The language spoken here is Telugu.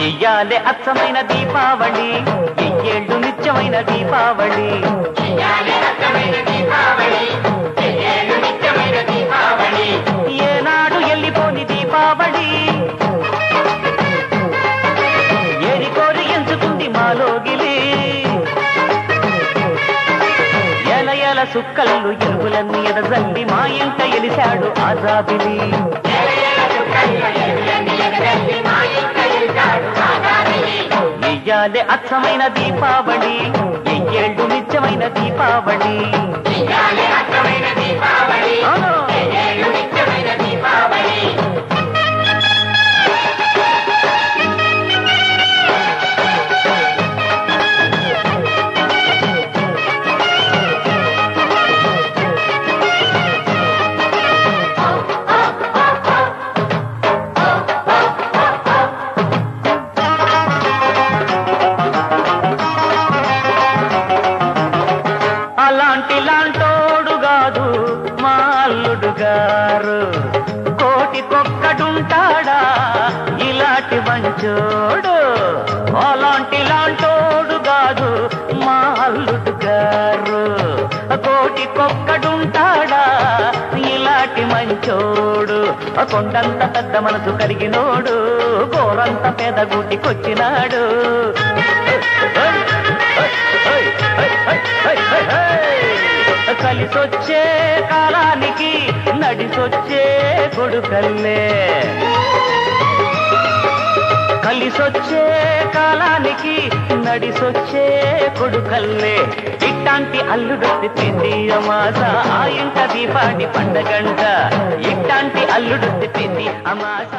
ఇయ్యాలే అచ్చమైన దీపావళి, ఎయ్యేళ్ళు నిత్యమైన దీపావళి. ఏనాడు ఎల్లిపోని దీపావళి, ఏరి కోరి ఎంచుకుంది మాలోగిలి. ఎల ఎల సుక్కళ్ళు ఎలుగులన్నీ ఎదజల్లి మా ఇంట ఎలిశాడు ఆజాబిలి. ఇయ్యాలే అచ్చమైన దీపావళి, ఎయ్యేళ్ళు నిత్యమైన దీపావళి. అలాంటి లాంటోడు కాదు మా అల్లుడు గారు, కోటికొక్కడుంటాడా ఇలాంటి మంచోడు. అలాంటి లాంటోడు కాదు మా అల్లుడు గారు, కోటికొక్కడుంటాడా ఇలాంటి మంచోడు. కొండంత పెద్ద మనసు కలిగినోడు, గోరంత పెదగూటికొచ్చినాడు. కలిసొచ్చే కాలానికి నడిసొచ్చే కొడుకల్లే, కలిసొచ్చే కాలానికి నడిసొచ్చే కొడుకల్లే. ఇట్టాంటి అల్లుడు తిప్పింది అమాస, ఆ ఇంట దీపాటి పండగంట. ఇట్టాంటి అల్లుడు తిప్పింది అమాస.